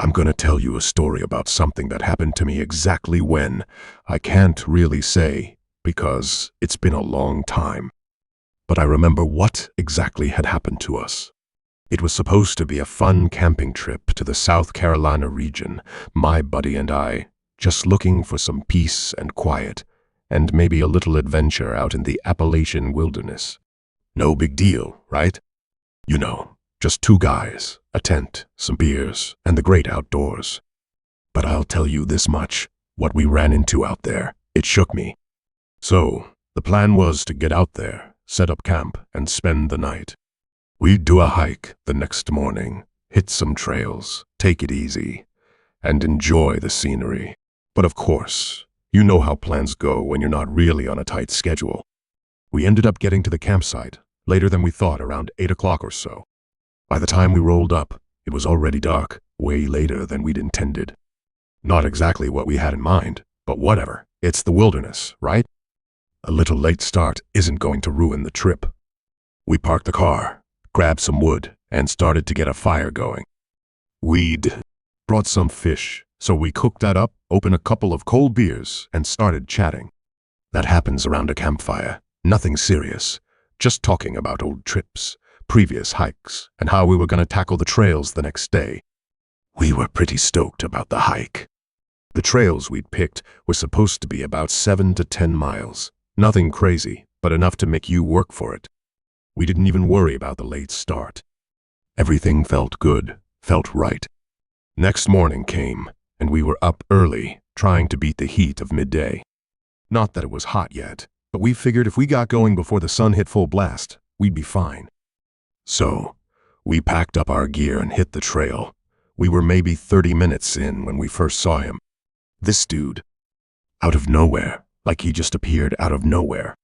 I'm gonna tell you a story about something that happened to me exactly when. I can't really say, because it's been a long time. But I remember what exactly had happened to us. It was supposed to be a fun camping trip to the South Carolina region, my buddy and I, just looking for some peace and quiet, and maybe a little adventure out in the Appalachian wilderness. No big deal, right? You know, just two guys, a tent, some beers, and the great outdoors. But I'll tell you this much, what we ran into out there, it shook me. So, the plan was to get out there, set up camp, and spend the night. We'd do a hike the next morning, hit some trails, take it easy, and enjoy the scenery. But of course, you know how plans go when you're not really on a tight schedule. We ended up getting to the campsite later than we thought, around 8 o'clock or so. By the time we rolled up, it was already dark, way later than we'd intended. Not exactly what we had in mind, but whatever. It's the wilderness, right? A little late start isn't going to ruin the trip. We parked the car, grabbed some wood, and started to get a fire going. We'd brought some fish, so we cooked that up, opened a couple of cold beers, and started chatting. That happens around a campfire. Nothing serious. Just talking about old trips, previous hikes, and how we were going to tackle the trails the next day. We were pretty stoked about the hike. The trails we'd picked were supposed to be about 7 to 10 miles. Nothing crazy, but enough to make you work for it. We didn't even worry about the late start. Everything felt good, felt right. Next morning came, and we were up early, trying to beat the heat of midday. Not that it was hot yet, but we figured if we got going before the sun hit full blast, we'd be fine. So, we packed up our gear and hit the trail. We were maybe 30 minutes in when we first saw him. This dude, out of nowhere, like he just appeared out of nowhere.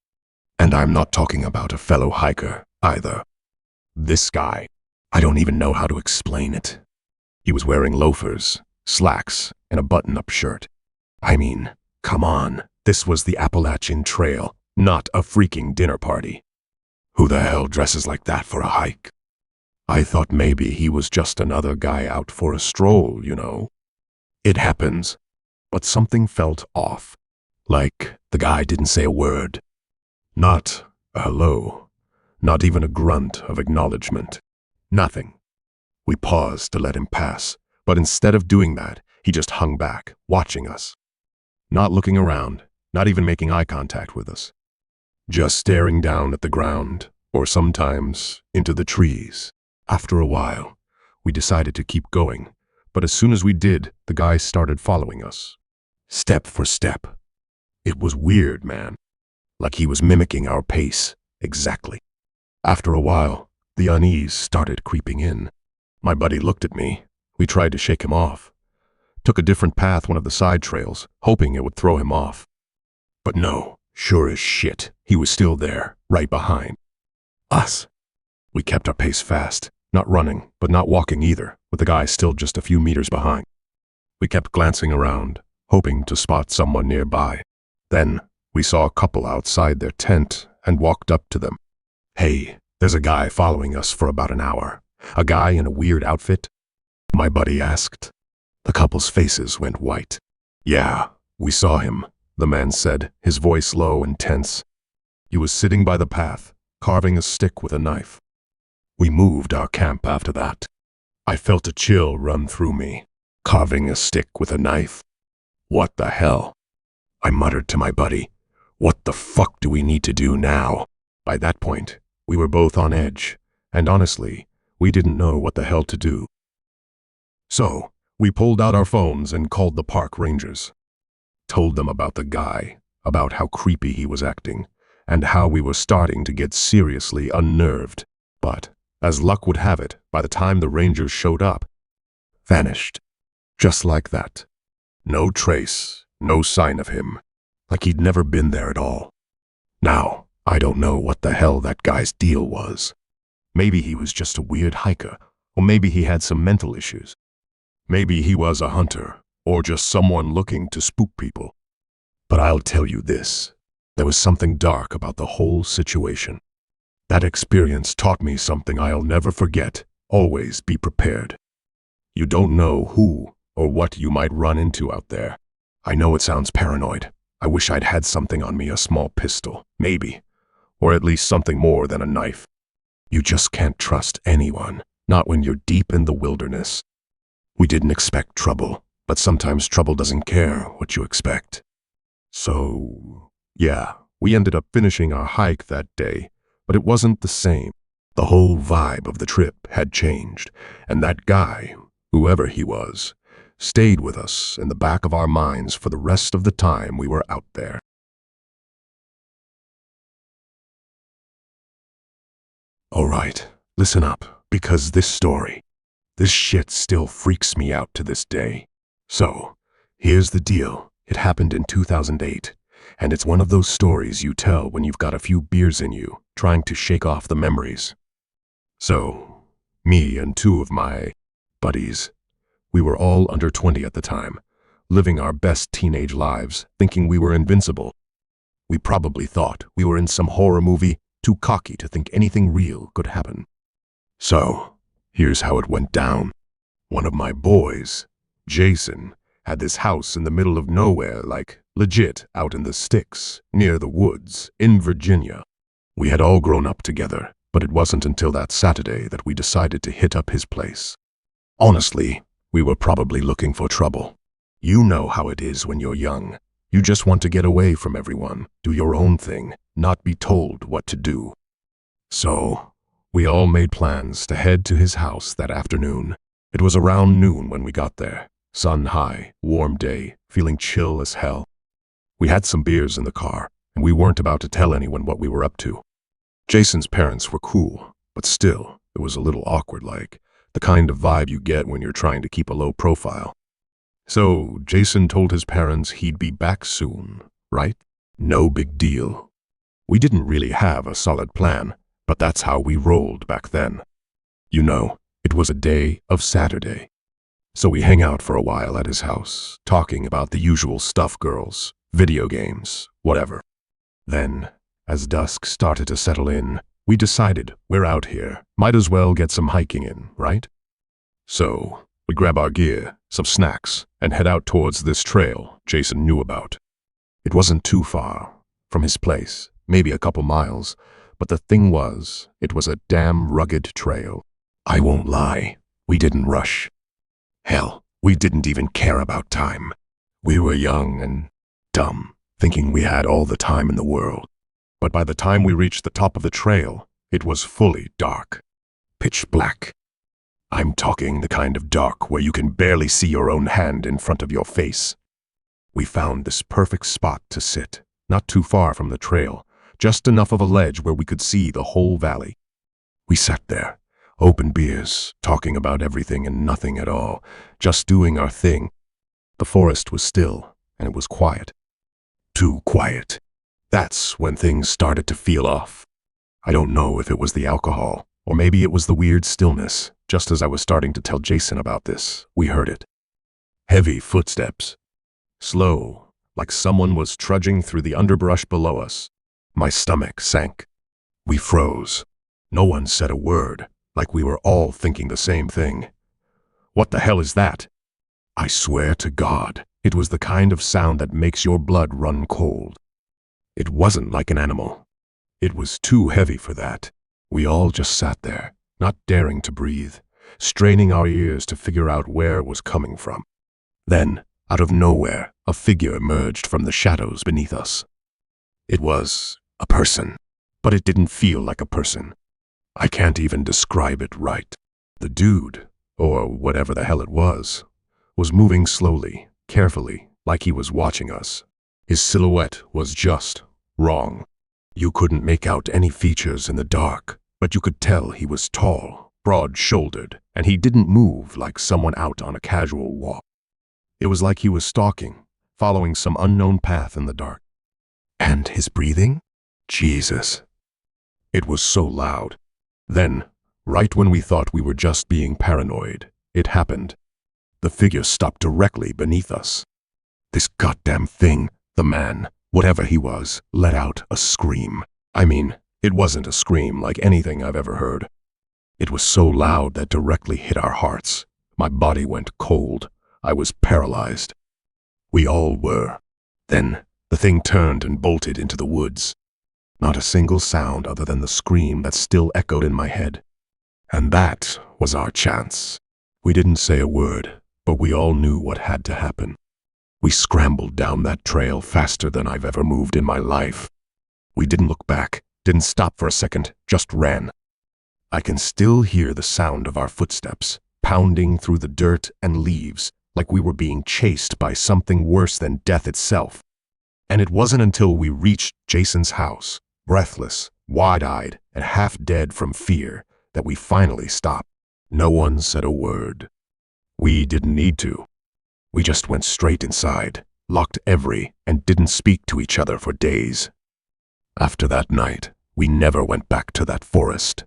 And I'm not talking about a fellow hiker, either. This guy, I don't even know how to explain it. He was wearing loafers, slacks, and a button-up shirt. I mean, come on, this was the Appalachian Trail, not a freaking dinner party. Who the hell dresses like that for a hike? I thought maybe he was just another guy out for a stroll, you know. It happens, but something felt off. Like the guy didn't say a word. Not a hello, not even a grunt of acknowledgement. Nothing. We paused to let him pass, but instead of doing that, he just hung back, watching us. Not looking around, not even making eye contact with us. Just staring down at the ground, or sometimes into the trees. After a while, we decided to keep going, but as soon as we did, the guy started following us. Step for step. It was weird, man. Like he was mimicking our pace, exactly. After a while, the unease started creeping in. My buddy looked at me. We tried to shake him off. Took a different path, one of the side trails, hoping it would throw him off. But no, sure as shit, he was still there, right behind us. We kept our pace fast, not running, but not walking either, with the guy still just a few meters behind. We kept glancing around, hoping to spot someone nearby. Then, we saw a couple outside their tent and walked up to them. Hey, there's a guy following us for about an hour. A guy in a weird outfit? My buddy asked. The couple's faces went white. Yeah, we saw him, the man said, his voice low and tense. He was sitting by the path, carving a stick with a knife. We moved our camp after that. I felt a chill run through me. Carving a stick with a knife? What the hell? I muttered to my buddy, what the fuck do we need to do now? By that point, we were both on edge, and honestly, we didn't know what the hell to do. So, we pulled out our phones and called the park rangers. Told them about the guy, about how creepy he was acting, and how we were starting to get seriously unnerved. But, as luck would have it, by the time the rangers showed up, vanished. Just like that. No trace, no sign of him. Like he'd never been there at all. Now, I don't know what the hell that guy's deal was. Maybe he was just a weird hiker, or maybe he had some mental issues. Maybe he was a hunter, or just someone looking to spook people. But I'll tell you this, there was something dark about the whole situation. That experience taught me something I'll never forget. Always be prepared. You don't know who or what you might run into out there. I know it sounds paranoid. I wish I'd had something on me, a small pistol, maybe, or at least something more than a knife. You just can't trust anyone, not when you're deep in the wilderness. We didn't expect trouble, but sometimes trouble doesn't care what you expect. So, yeah, we ended up finishing our hike that day, but it wasn't the same. The whole vibe of the trip had changed, and that guy, whoever he was, stayed with us in the back of our minds for the rest of the time we were out there. Alright, listen up, because this shit still freaks me out to this day. So, here's the deal. It happened in 2008, and it's one of those stories you tell when you've got a few beers in you, trying to shake off the memories. So, me and two of my buddies, we were all under 20 at the time, living our best teenage lives, thinking we were invincible. We probably thought we were in some horror movie, too cocky to think anything real could happen. So, here's how it went down. One of my boys, Jason, had this house in the middle of nowhere, like legit out in the sticks, near the woods, in Virginia. We had all grown up together, but it wasn't until that Saturday that we decided to hit up his place. Honestly, we were probably looking for trouble. You know how it is when you're young. You just want to get away from everyone, do your own thing, not be told what to do. So, we all made plans to head to his house that afternoon. It was around noon when we got there. Sun high, warm day, feeling chill as hell. We had some beers in the car, and we weren't about to tell anyone what we were up to. Jason's parents were cool, but still, it was a little awkward, like the kind of vibe you get when you're trying to keep a low profile. So, Jason told his parents he'd be back soon, right? No big deal. We didn't really have a solid plan, but that's how we rolled back then. You know, it was a day of Saturday. So we hang out for a while at his house, talking about the usual stuff, girls, video games, whatever. Then, as dusk started to settle in, we decided we're out here, might as well get some hiking in, right? So, we grab our gear, some snacks, and head out towards this trail Jason knew about. It wasn't too far from his place, maybe a couple miles, but the thing was, it was a damn rugged trail. I won't lie, we didn't rush. Hell, we didn't even care about time. We were young and dumb, thinking we had all the time in the world. But by the time we reached the top of the trail, it was fully dark. Pitch black. I'm talking the kind of dark where you can barely see your own hand in front of your face. We found this perfect spot to sit, not too far from the trail, just enough of a ledge where we could see the whole valley. We sat there, open beers, talking about everything and nothing at all, just doing our thing. The forest was still, and it was quiet. Too quiet. That's when things started to feel off. I don't know if it was the alcohol, or maybe it was the weird stillness. Just as I was starting to tell Jason about this, we heard it. Heavy footsteps. Slow, like someone was trudging through the underbrush below us. My stomach sank. We froze. No one said a word, like we were all thinking the same thing. What the hell is that? I swear to God, it was the kind of sound that makes your blood run cold. It wasn't like an animal. It was too heavy for that. We all just sat there, not daring to breathe, straining our ears to figure out where it was coming from. Then, out of nowhere, a figure emerged from the shadows beneath us. It was a person, but it didn't feel like a person. I can't even describe it right. The dude, or whatever the hell it was moving slowly, carefully, like he was watching us. His silhouette was just wrong. You couldn't make out any features in the dark, but you could tell he was tall, broad-shouldered, and he didn't move like someone out on a casual walk. It was like he was stalking, following some unknown path in the dark. And his breathing? Jesus. It was so loud. Then, right when we thought we were just being paranoid, it happened. The figure stopped directly beneath us. This goddamn thing, the man, whatever he was, let out a scream. I mean, it wasn't a scream like anything I've ever heard. It was so loud that directly hit our hearts, My body went cold. I was paralyzed. We all were. Then the thing turned and bolted into the woods. Not a single sound other than the scream that still echoed in my head. And that was our chance. We didn't say a word, but we all knew what had to happen. We scrambled down that trail faster than I've ever moved in my life. We didn't look back, didn't stop for a second, just ran. I can still hear the sound of our footsteps, pounding through the dirt and leaves, like we were being chased by something worse than death itself. And it wasn't until we reached Jason's house, breathless, wide-eyed, and half-dead from fear, that we finally stopped. No one said a word. We didn't need to. We just went straight inside, locked and didn't speak to each other for days. After that night, we never went back to that forest.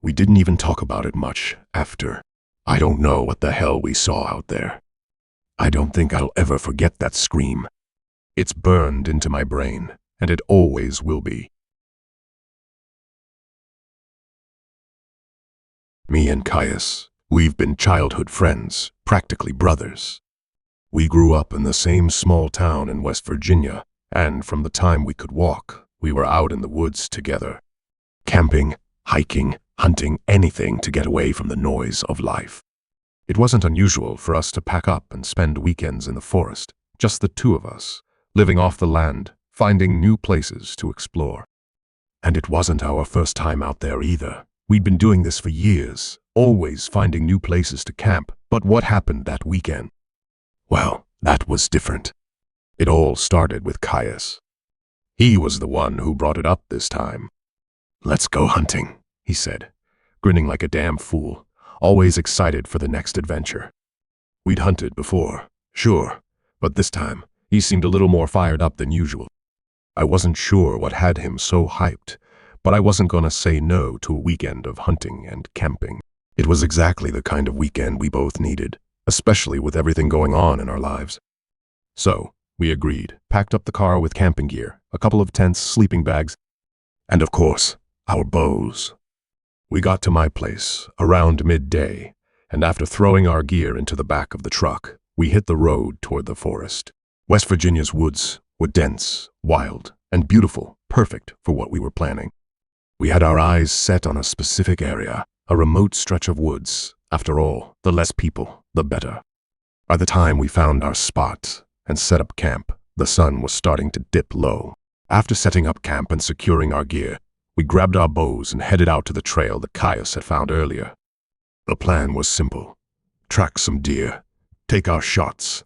We didn't even talk about it much after. I don't know what the hell we saw out there. I don't think I'll ever forget that scream. It's burned into my brain, and it always will be. Me and Caius, we've been childhood friends, practically brothers. We grew up in the same small town in West Virginia, and from the time we could walk, we were out in the woods together. Camping, hiking, hunting, anything to get away from the noise of life. It wasn't unusual for us to pack up and spend weekends in the forest, just the two of us, living off the land, finding new places to explore. And it wasn't our first time out there either. We'd been doing this for years, always finding new places to camp. But what happened that weekend? Well, that was different. It all started with Caius. He was the one who brought it up this time. "Let's go hunting," he said, grinning like a damn fool, always excited for the next adventure. We'd hunted before, sure, but this time he seemed a little more fired up than usual. I wasn't sure what had him so hyped, but I wasn't gonna say no to a weekend of hunting and camping. It was exactly the kind of weekend we both needed, especially with everything going on in our lives. So, we agreed, packed up the car with camping gear, a couple of tents, sleeping bags, and of course, our bows. We got to my place around midday, and after throwing our gear into the back of the truck, we hit the road toward the forest. West Virginia's woods were dense, wild, and beautiful, perfect for what we were planning. We had our eyes set on a specific area, a remote stretch of woods. After all, the less people, the better. By the time we found our spot and set up camp, the sun was starting to dip low. After setting up camp and securing our gear, we grabbed our bows and headed out to the trail that Caius had found earlier. The plan was simple: track some deer, take our shots,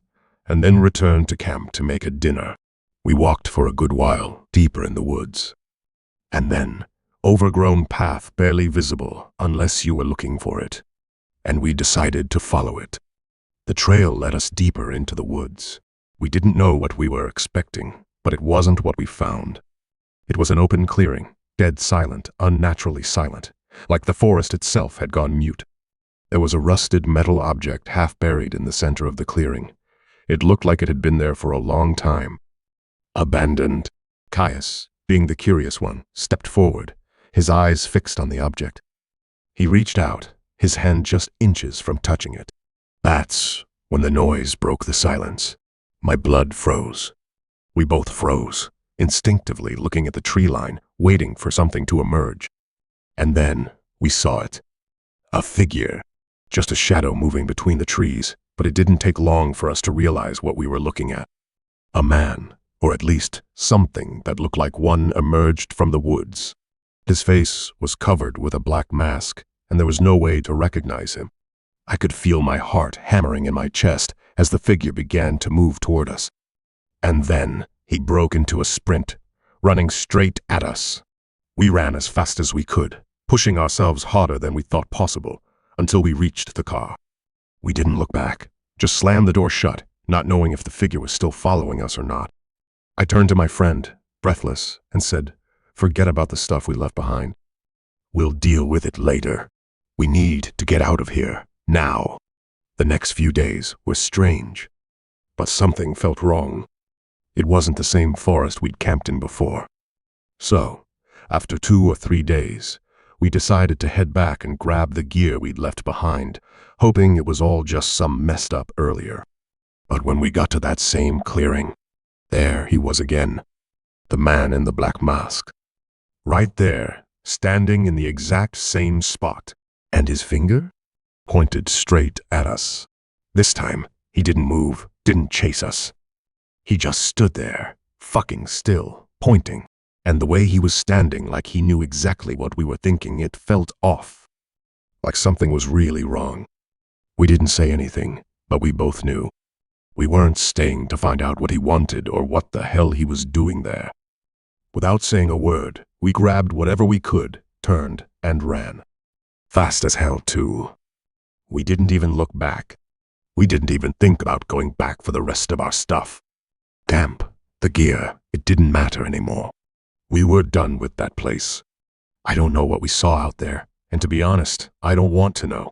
and then return to camp to make a dinner. We walked for a good while, deeper in the woods. And then, overgrown path barely visible unless you were looking for it. And we decided to follow it. The trail led us deeper into the woods. We didn't know what we were expecting, but it wasn't what we found. It was an open clearing, dead silent, unnaturally silent, like the forest itself had gone mute. There was a rusted metal object half buried in the center of the clearing. It looked like it had been there for a long time. Abandoned. Caius, being the curious one, stepped forward, his eyes fixed on the object. He reached out, his hand just inches from touching it. That's when the noise broke the silence. My blood froze. We both froze, instinctively looking at the tree line, waiting for something to emerge. And then we saw it. A figure. Just a shadow moving between the trees, but it didn't take long for us to realize what we were looking at. A man, or at least something that looked like one, emerged from the woods. His face was covered with a black mask, and there was no way to recognize him. I could feel my heart hammering in my chest as the figure began to move toward us. And then he broke into a sprint, running straight at us. We ran as fast as we could, pushing ourselves harder than we thought possible, until we reached the car. We didn't look back, just slammed the door shut, not knowing if the figure was still following us or not. I turned to my friend, breathless, and said, "Forget about the stuff we left behind. We'll deal with it later. We need to get out of here, now." The next few days were strange, but something felt wrong. It wasn't the same forest we'd camped in before. So, after 2 or 3 days, We decided to head back and grab the gear we'd left behind, hoping it was all just some messed up earlier. But when we got to that same clearing, there he was again, the man in the black mask. Right there, standing in the exact same spot, and his finger pointed straight at us. This time, he didn't move, didn't chase us. He just stood there, fucking still, pointing. And the way he was standing, like he knew exactly what we were thinking, it felt off. Like something was really wrong. We didn't say anything, but we both knew. We weren't staying to find out what he wanted or what the hell he was doing there. Without saying a word, we grabbed whatever we could, turned, and ran. Fast as hell, too. We didn't even look back. We didn't even think about going back for the rest of our stuff. Camp, the gear, it didn't matter anymore. We were done with that place. I don't know what we saw out there, and to be honest, I don't want to know.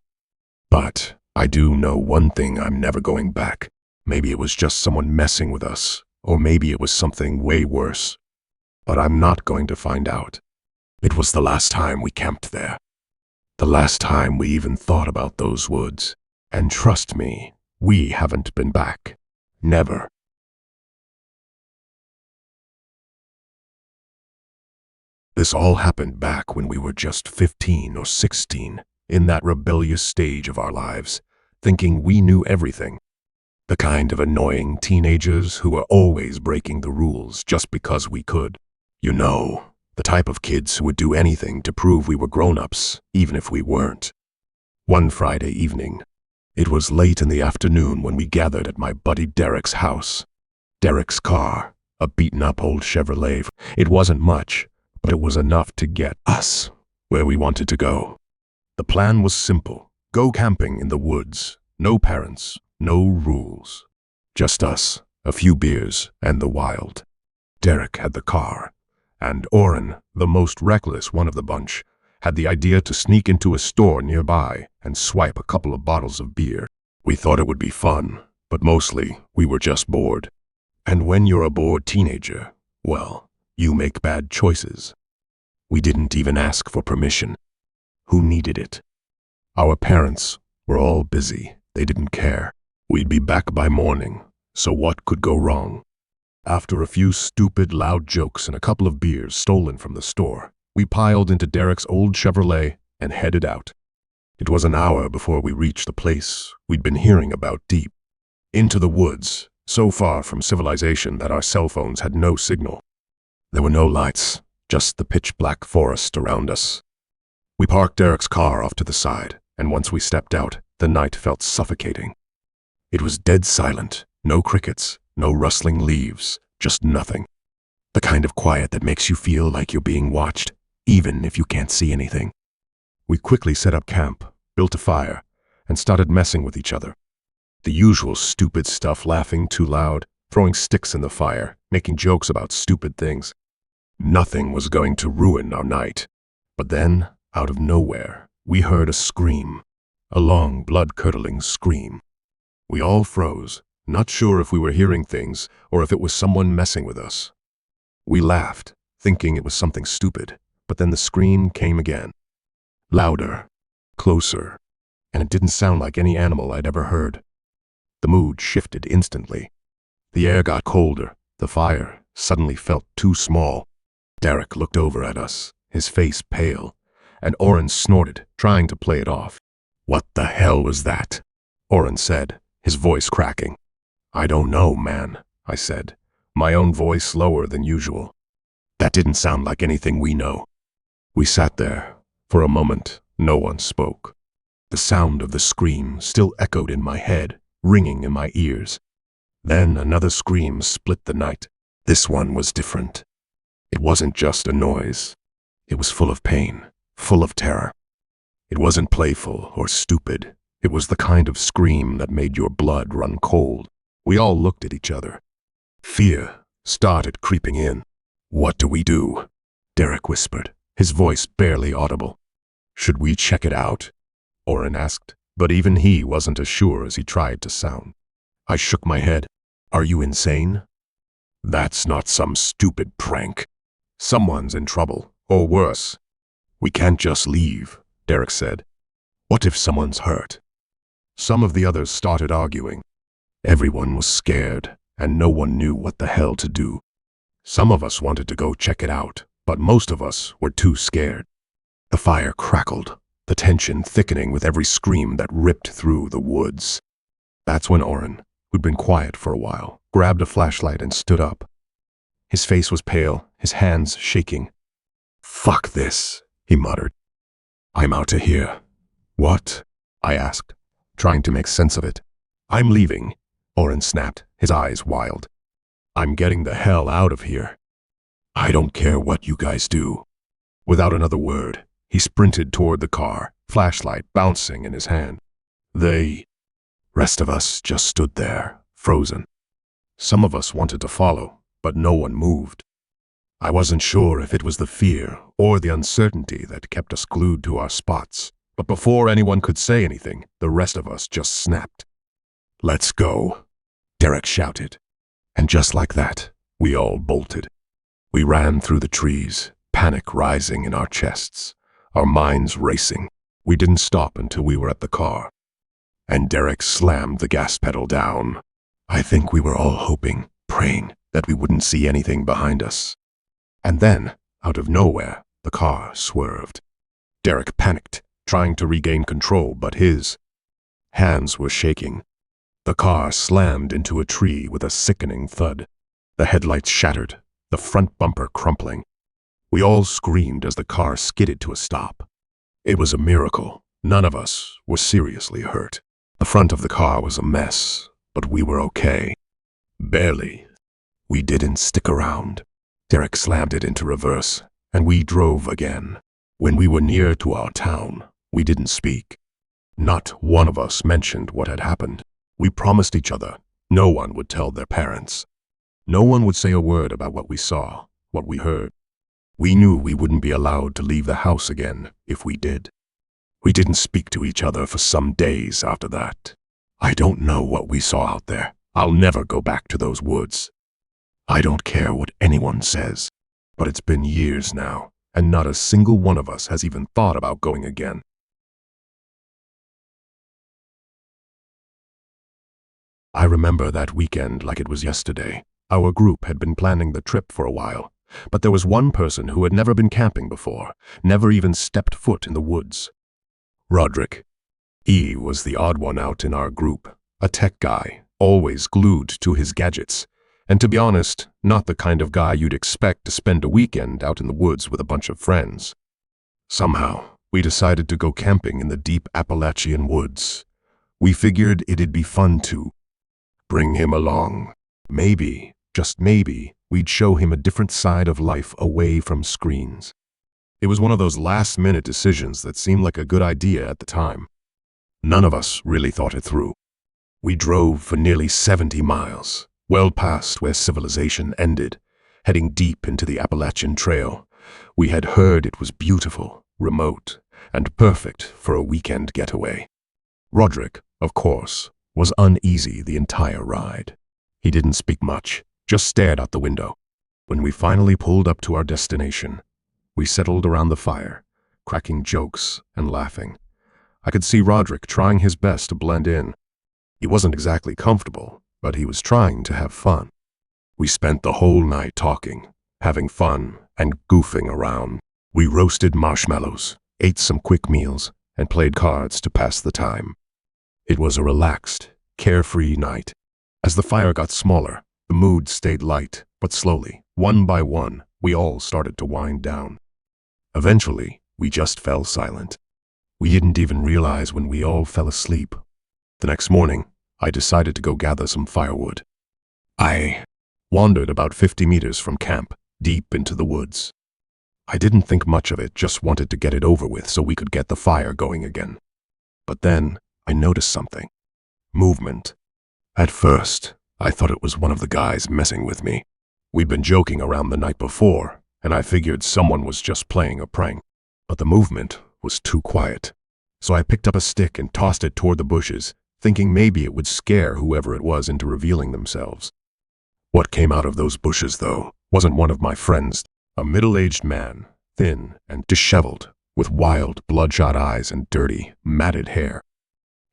But I do know one thing: I'm never going back. Maybe it was just someone messing with us, or maybe it was something way worse. But I'm not going to find out. It was the last time we camped there. The last time we even thought about those woods. And trust me, we haven't been back. Never. This all happened back when we were just 15 or 16, in that rebellious stage of our lives, thinking we knew everything. The kind of annoying teenagers who were always breaking the rules just because we could. You know, the type of kids who would do anything to prove we were grown-ups, even if we weren't. One Friday evening, it was late in the afternoon when we gathered at my buddy Derek's house. Derek's car, a beaten-up old Chevrolet. It wasn't much, but it was enough to get us where we wanted to go. The plan was simple: go camping in the woods. No parents, no rules. Just us, a few beers, and the wild. Derek had the car, and Oren, the most reckless one of the bunch, had the idea to sneak into a store nearby and swipe a couple of bottles of beer. We thought it would be fun, but mostly we were just bored. And when you're a bored teenager, well, you make bad choices. We didn't even ask for permission. Who needed it? Our parents were all busy. They didn't care. We'd be back by morning, so what could go wrong? After a few stupid, loud jokes and a couple of beers stolen from the store, we piled into Derek's old Chevrolet and headed out. It was an hour before we reached the place we'd been hearing about deep into the woods, so far from civilization that our cell phones had no signal. There were no lights, just the pitch-black forest around us. We parked Derek's car off to the side, and once we stepped out, the night felt suffocating. It was dead silent, no crickets, no rustling leaves, just nothing. The kind of quiet that makes you feel like you're being watched, even if you can't see anything. We quickly set up camp, built a fire, and started messing with each other. The usual stupid stuff: laughing too loud, throwing sticks in the fire, making jokes about stupid things. Nothing was going to ruin our night. But then, out of nowhere, we heard a scream. A long, blood-curdling scream. We all froze, not sure if we were hearing things or if it was someone messing with us. We laughed, thinking it was something stupid, but then the scream came again. Louder, closer, and it didn't sound like any animal I'd ever heard. The mood shifted instantly. The air got colder. The fire suddenly felt too small. Derek looked over at us, his face pale, and Oren snorted, trying to play it off. "What the hell was that?" Oren said, his voice cracking. "I don't know, man," I said, my own voice lower than usual. "That didn't sound like anything we know." We sat there. For a moment, no one spoke. The sound of the scream still echoed in my head, ringing in my ears. Then another scream split the night. This one was different. It wasn't just a noise. It was full of pain, full of terror. It wasn't playful or stupid. It was the kind of scream that made your blood run cold. We all looked at each other. Fear started creeping in. "What do we do?" Derek whispered, his voice barely audible. "Should we check it out?" Oren asked, but even he wasn't as sure as he tried to sound. I shook my head. "Are you insane?" "That's not some stupid prank. Someone's in trouble, or worse." "We can't just leave," Derek said. "What if someone's hurt?" Some of the others started arguing. Everyone was scared, and no one knew what the hell to do. Some of us wanted to go check it out, but most of us were too scared. The fire crackled, the tension thickening with every scream that ripped through the woods. That's when Oren, who'd been quiet for a while, grabbed a flashlight and stood up. His face was pale, his hands shaking. "Fuck this," he muttered. "I'm out of here." "What?" I asked, trying to make sense of it. "I'm leaving," Oren snapped, his eyes wild. "I'm getting the hell out of here. I don't care what you guys do." Without another word, he sprinted toward the car, flashlight bouncing in his hand. The rest of us just stood there, frozen. Some of us wanted to follow, but no one moved. I wasn't sure if it was the fear or the uncertainty that kept us glued to our spots, but before anyone could say anything, the rest of us just snapped. "Let's go," Derek shouted. And just like that, we all bolted. We ran through the trees, panic rising in our chests, our minds racing. We didn't stop until we were at the car. And Derek slammed the gas pedal down. I think we were all hoping, praying, that we wouldn't see anything behind us. And then, out of nowhere, the car swerved. Derek panicked, trying to regain control, but his hands were shaking. The car slammed into a tree with a sickening thud. The headlights shattered, the front bumper crumpling. We all screamed as the car skidded to a stop. It was a miracle. None of us were seriously hurt. The front of the car was a mess, but we were okay. Barely. We didn't stick around. Derek slammed it into reverse, and we drove again. When we were near to our town, we didn't speak. Not one of us mentioned what had happened. We promised each other no one would tell their parents. No one would say a word about what we saw, what we heard. We knew we wouldn't be allowed to leave the house again if we did. We didn't speak to each other for some days after that. I don't know what we saw out there. I'll never go back to those woods. I don't care what anyone says, but it's been years now, and not a single one of us has even thought about going again. I remember that weekend like it was yesterday. Our group had been planning the trip for a while, but there was one person who had never been camping before, never even stepped foot in the woods. Roderick. He was the odd one out in our group, a tech guy, always glued to his gadgets, and to be honest, not the kind of guy you'd expect to spend a weekend out in the woods with a bunch of friends. Somehow, we decided to go camping in the deep Appalachian woods. We figured it'd be fun to bring him along. Maybe, just maybe, we'd show him a different side of life away from screens. It was one of those last-minute decisions that seemed like a good idea at the time. None of us really thought it through. We drove for nearly 70 miles, well past where civilization ended, heading deep into the Appalachian Trail. We had heard it was beautiful, remote, and perfect for a weekend getaway. Roderick, of course, was uneasy the entire ride. He didn't speak much, just stared out the window. When we finally pulled up to our destination, we settled around the fire, cracking jokes and laughing. I could see Roderick trying his best to blend in. He wasn't exactly comfortable, but he was trying to have fun. We spent the whole night talking, having fun, and goofing around. We roasted marshmallows, ate some quick meals, and played cards to pass the time. It was a relaxed, carefree night. As the fire got smaller, the mood stayed light, but slowly, one by one, we all started to wind down. Eventually, we just fell silent. We didn't even realize when we all fell asleep. The next morning, I decided to go gather some firewood. I wandered about 50 meters from camp, deep into the woods. I didn't think much of it, just wanted to get it over with so we could get the fire going again. But then, I noticed something. Movement. At first, I thought it was one of the guys messing with me. We'd been joking around the night before, and I figured someone was just playing a prank. But the movement was too quiet. So I picked up a stick and tossed it toward the bushes, thinking maybe it would scare whoever it was into revealing themselves. What came out of those bushes, though, wasn't one of my friends. A middle-aged man, thin and disheveled, with wild, bloodshot eyes and dirty, matted hair.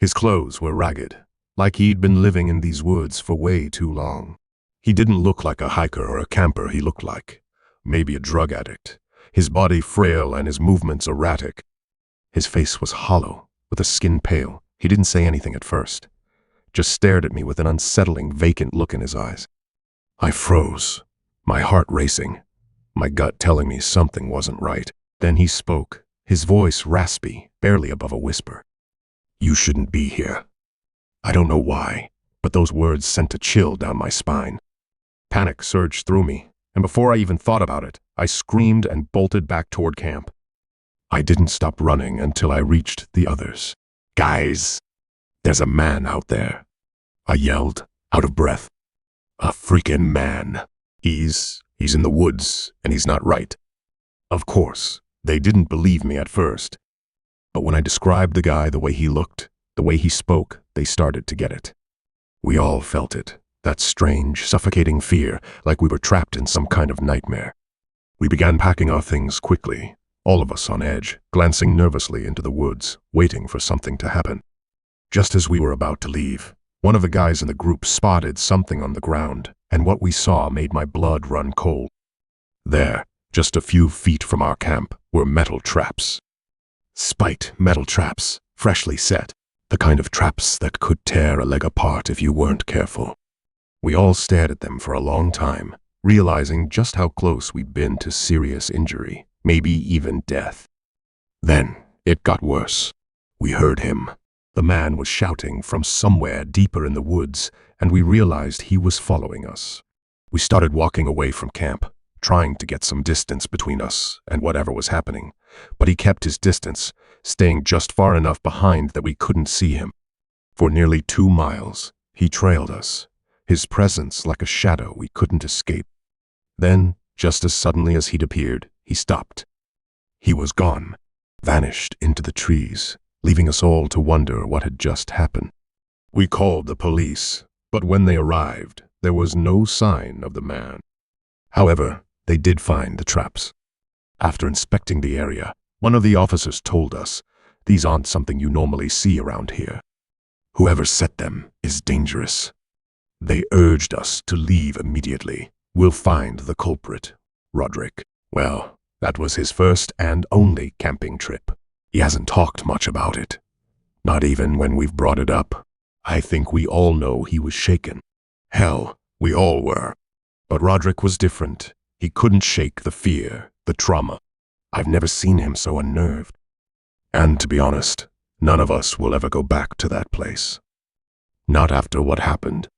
His clothes were ragged, like he'd been living in these woods for way too long. He didn't look like a hiker or a camper. He looked like maybe a drug addict, his body frail and his movements erratic. His face was hollow, with the skin pale. He didn't say anything at first, just stared at me with an unsettling, vacant look in his eyes. I froze, my heart racing, my gut telling me something wasn't right. Then he spoke, his voice raspy, barely above a whisper. "You shouldn't be here." I don't know why, but those words sent a chill down my spine. Panic surged through me, and before I even thought about it, I screamed and bolted back toward camp. I didn't stop running until I reached the others. "Guys, there's a man out there," I yelled, out of breath. "A freaking man. He's in the woods, and he's not right." Of course, they didn't believe me at first. But when I described the guy, the way he looked, the way he spoke, they started to get it. We all felt it, that strange, suffocating fear, like we were trapped in some kind of nightmare. We began packing our things quickly, all of us on edge, glancing nervously into the woods, waiting for something to happen. Just as we were about to leave, one of the guys in the group spotted something on the ground, and what we saw made my blood run cold. There, just a few feet from our camp, were metal traps. Spiked metal traps, freshly set, the kind of traps that could tear a leg apart if you weren't careful. We all stared at them for a long time, realizing just how close we'd been to serious injury, maybe even death. Then it got worse. We heard him. The man was shouting from somewhere deeper in the woods, and we realized he was following us. We started walking away from camp, trying to get some distance between us and whatever was happening, but he kept his distance, staying just far enough behind that we couldn't see him. For nearly 2 miles, he trailed us, his presence like a shadow we couldn't escape. Then, just as suddenly as he'd appeared, he stopped. He was gone, vanished into the trees, leaving us all to wonder what had just happened. We called the police, but when they arrived, there was no sign of the man. However, they did find the traps. After inspecting the area, one of the officers told us, "These aren't something you normally see around here. Whoever set them is dangerous." They urged us to leave immediately. "We'll find the culprit, Roderick." Well, that was his first and only camping trip. He hasn't talked much about it. Not even when we've brought it up. I think we all know he was shaken. Hell, we all were. But Roderick was different. He couldn't shake the fear, the trauma. I've never seen him so unnerved. And to be honest, none of us will ever go back to that place. Not after what happened.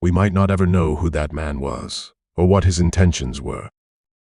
We might not ever know who that man was, or what his intentions were,